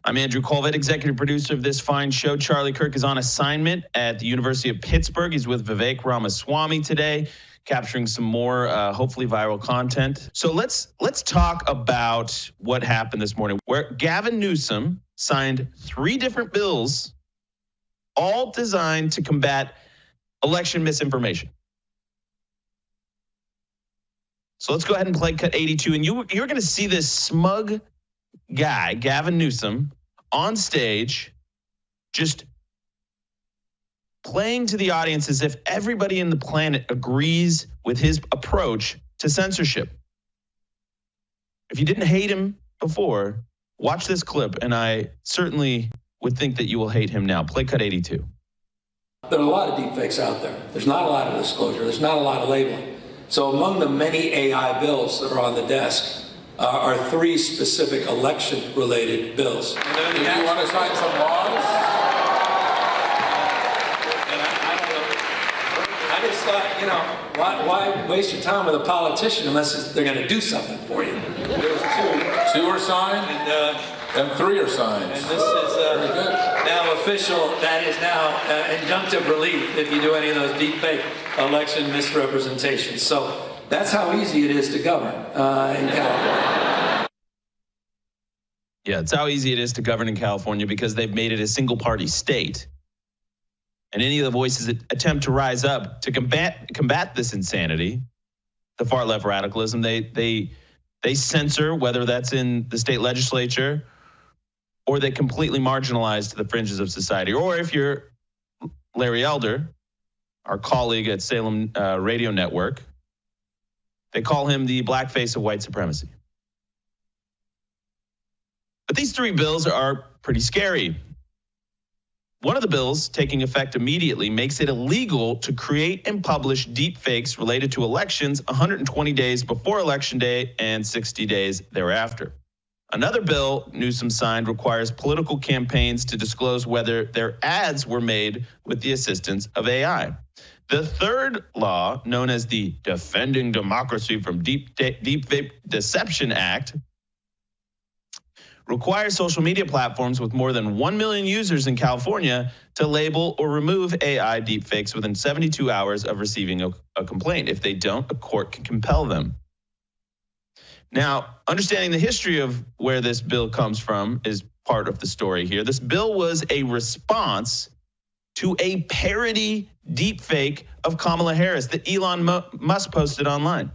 I'm Andrew Colvett, executive producer of this fine show. Charlie Kirk is on assignment at the University of Pittsburgh. He's with Vivek Ramaswamy today, capturing some more, hopefully viral content. So let's talk about what happened this morning, where Gavin Newsom signed 3 different bills, all designed to combat election misinformation. So let's go ahead and play cut 82, and you're going to see this smug guy, Gavin Newsom, on stage, just playing to the audience as if everybody in the planet agrees with his approach to censorship. If you didn't hate him before, watch this clip, and I certainly would think that you will hate him now. Play cut 82. There are a lot of deepfakes out there. There's not a lot of disclosure. There's not a lot of labeling. So among the many AI bills that are on the desk are 3 specific election-related bills. And then you want to sign some laws? I just thought, why waste your time with a politician unless they're going to do something for you? There's 2. 2 are signed, and 3 are signed. And this is now official. That is now injunctive relief if you do any of those deepfake election misrepresentations. So that's how easy it is to govern in California. Yeah, it's how easy it is to govern in California because they've made it a single-party state. And any of the voices that attempt to rise up to combat this insanity, the far-left radicalism, they censor, whether that's in the state legislature or they completely marginalize to the fringes of society. Or if you're Larry Elder, our colleague at Salem Radio Network, they call him the blackface of white supremacy. But these 3 bills are pretty scary. One of the bills, taking effect immediately, makes it illegal to create and publish deep fakes related to elections 120 days before Election Day and 60 days thereafter. Another bill Newsom signed requires political campaigns to disclose whether their ads were made with the assistance of AI. The third law, known as the Defending Democracy from Deepfake Deception Act, requires social media platforms with more than 1 million users in California to label or remove AI deepfakes within 72 hours of receiving a complaint. If they don't, a court can compel them. Now, understanding the history of where this bill comes from is part of the story here. This bill was a response to a parody deepfake of Kamala Harris that Elon Musk posted online.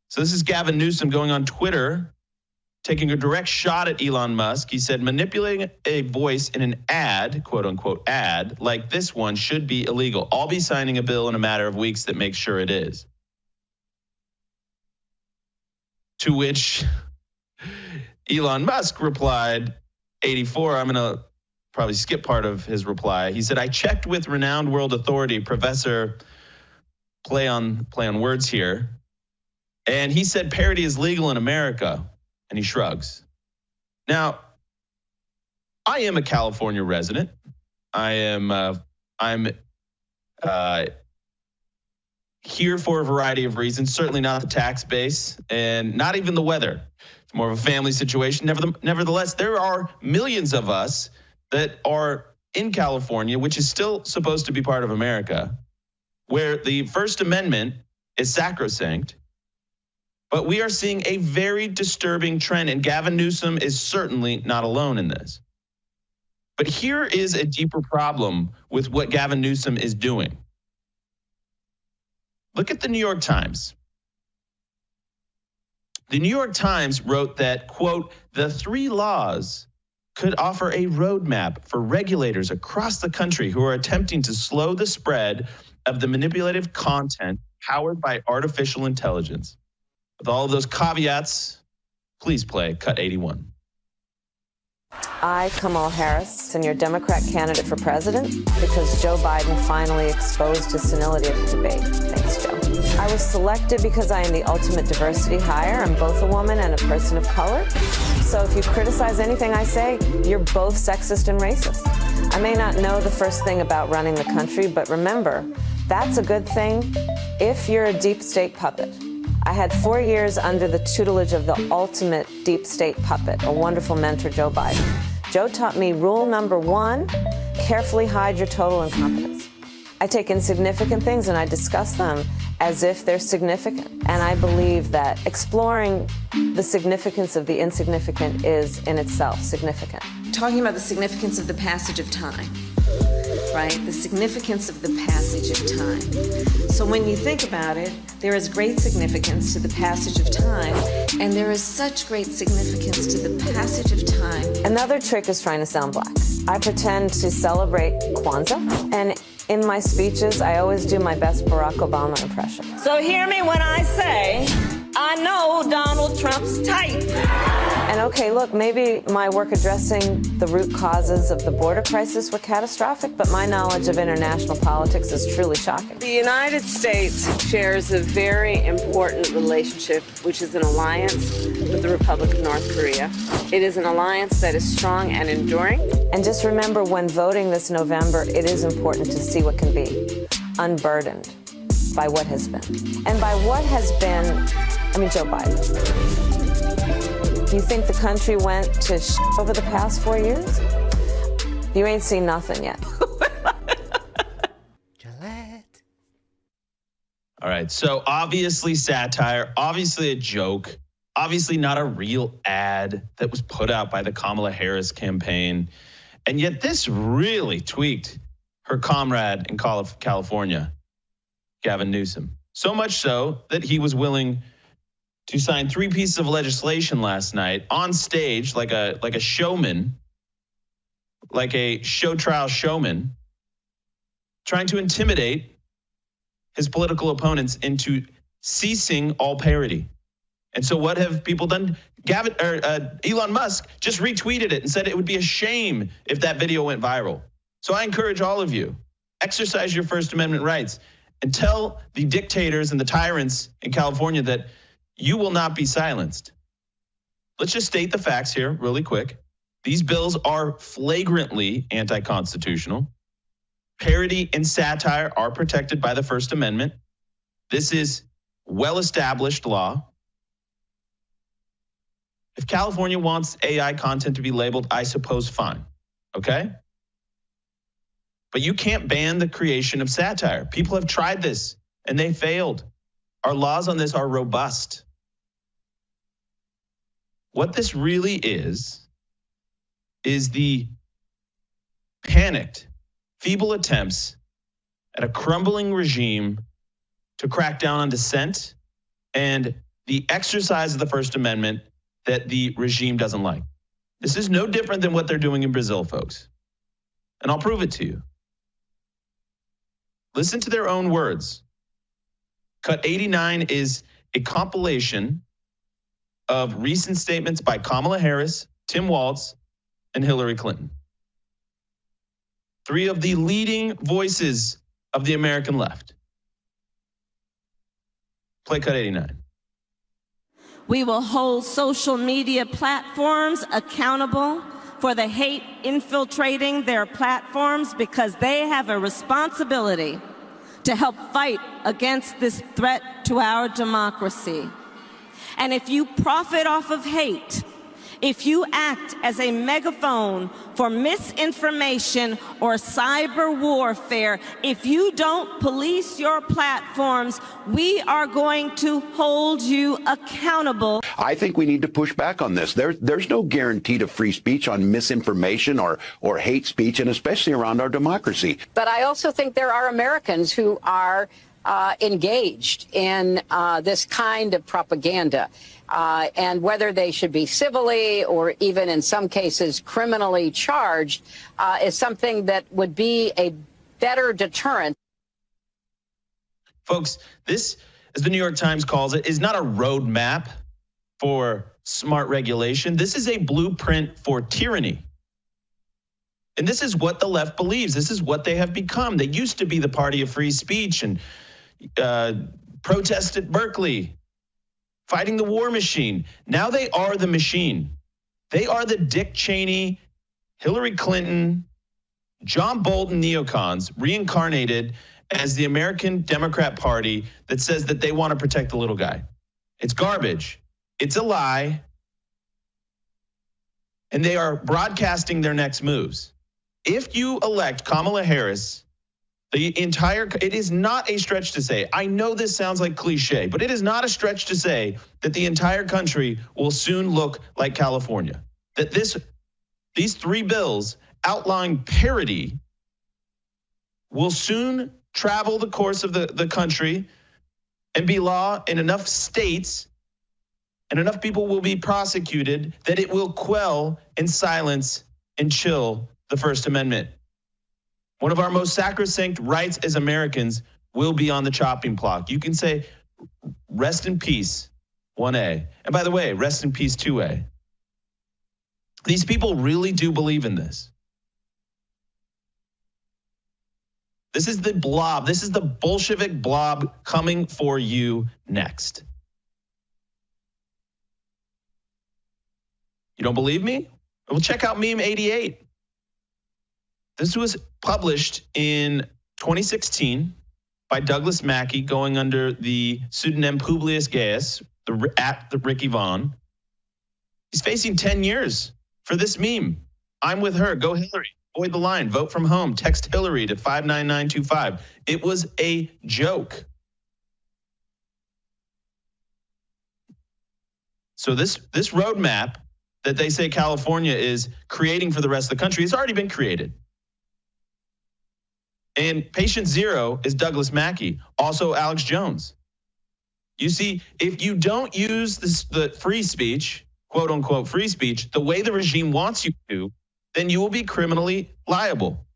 So this is Gavin Newsom going on Twitter, taking a direct shot at Elon Musk. He said, manipulating a voice in an ad, quote unquote ad, like this one should be illegal. I'll be signing a bill in a matter of weeks that makes sure it is. To which Elon Musk replied, 84, I'm going to probably skip part of his reply. He said, I checked with renowned world authority, Professor, play on words here, and he said parody is legal in America, and he shrugs. Now, I am a California resident. I'm here for a variety of reasons, certainly not the tax base and not even the weather. It's more of a family situation. Nevertheless, there are millions of us that are in California, which is still supposed to be part of America, where the First Amendment is sacrosanct. But we are seeing a very disturbing trend, and Gavin Newsom is certainly not alone in this. But here is a deeper problem with what Gavin Newsom is doing. Look at the New York Times. The New York Times wrote that, quote, the 3 laws could offer a roadmap for regulators across the country who are attempting to slow the spread of the manipulative content powered by artificial intelligence. With all of those caveats, please play cut 81. I, Kamala Harris, am your Democrat candidate for president because Joe Biden finally exposed his senility at the debate. Thanks, Joe. I was selected because I am the ultimate diversity hire. I'm both a woman and a person of color. So if you criticize anything I say, you're both sexist and racist. I may not know the first thing about running the country, but remember, that's a good thing if you're a deep state puppet. I had 4 years under the tutelage of the ultimate deep state puppet, a wonderful mentor, Joe Biden. Joe taught me rule number 1, carefully hide your total incompetence. I take insignificant things and I discuss them as if they're significant. And I believe that exploring the significance of the insignificant is in itself significant. Talking about the significance of the passage of time, right? The significance of the passage of time. So when you think about it, there is great significance to the passage of time, and there is such great significance to the passage of time. Another trick is trying to sound black. I pretend to celebrate Kwanzaa, and in my speeches, I always do my best Barack Obama impression. So hear me when I say, I know Donald Trump's type. And okay, look, maybe my work addressing the root causes of the border crisis were catastrophic, but my knowledge of international politics is truly shocking. The United States shares a very important relationship, which is an alliance with the Republic of North Korea. It is an alliance that is strong and enduring. And just remember, when voting this November, it is important to see what can be unburdened by what has been. And by what has been, I mean Joe Biden. You think the country went to over the past 4 years? You ain't seen nothing yet. Gillette. All right, so obviously satire, obviously a joke, obviously not a real ad that was put out by the Kamala Harris campaign. And yet this really tweaked her comrade in California, Gavin Newsom. So much so that he was willing to sign 3 pieces of legislation last night on stage like a showman, like a show trial showman, trying to intimidate his political opponents into ceasing all parody. And so what have people done? Elon Musk just retweeted it and said it would be a shame if that video went viral. So I encourage all of you, exercise your First Amendment rights and tell the dictators and the tyrants in California that you will not be silenced. Let's just state the facts here really quick. These bills are flagrantly anti-constitutional. Parody and satire are protected by the First Amendment. This is well-established law. If California wants AI content to be labeled, I suppose fine, okay? But you can't ban the creation of satire. People have tried this and they failed. Our laws on this are robust. What this really is the panicked, feeble attempts at a crumbling regime to crack down on dissent and the exercise of the First Amendment that the regime doesn't like. This is no different than what they're doing in Brazil, folks. And I'll prove it to you. Listen to their own words. Cut 89 is a compilation of recent statements by Kamala Harris, Tim Walz, and Hillary Clinton. 3 of the leading voices of the American left. Play cut 89. We will hold social media platforms accountable for the hate infiltrating their platforms because they have a responsibility to help fight against this threat to our democracy. And if you profit off of hate, if you act as a megaphone for misinformation or cyber warfare, if you don't police your platforms, we are going to hold you accountable. I think we need to push back on this. There's no guarantee to free speech on misinformation or hate speech, and especially around our democracy. But I also think there are Americans who are engaged in this kind of propaganda. And whether they should be civilly or even in some cases criminally charged is something that would be a better deterrent. Folks, this, as the New York Times calls it, is not a roadmap for smart regulation. This is a blueprint for tyranny. And this is what the left believes. This is what they have become. They used to be the party of free speech and protest at Berkeley, fighting the war machine. Now they are the machine. They are the Dick Cheney, Hillary Clinton, John Bolton neocons reincarnated as the American Democrat Party that says that they want to protect the little guy. It's garbage. It's a lie. And they are broadcasting their next moves. If you elect Kamala Harris, it is not a stretch to say, I know this sounds like cliche, but it is not a stretch to say that the entire country will soon look like California. That these three bills outlining parity will soon travel the course of the country and be law in enough states, and enough people will be prosecuted that it will quell and silence and chill the First Amendment. One of our most sacrosanct rights as Americans will be on the chopping block. You can say, rest in peace, 1A. And by the way, rest in peace, 2A. These people really do believe in this. This is the blob. This is the Bolshevik blob coming for you next. You don't believe me? Well, check out Meme 88. This was published in 2016 by Douglas Mackey, going under the pseudonym Publius Gaius, at the Ricky Vaughn. He's facing 10 years for this meme. I'm with her. Go Hillary. Avoid the line. Vote from home. Text Hillary to 59925. It was a joke. So this roadmap that they say California is creating for the rest of the country has already been created. And patient zero is Douglas Mackey, also Alex Jones. You see, if you don't use the free speech, quote unquote free speech, the way the regime wants you to, then you will be criminally liable.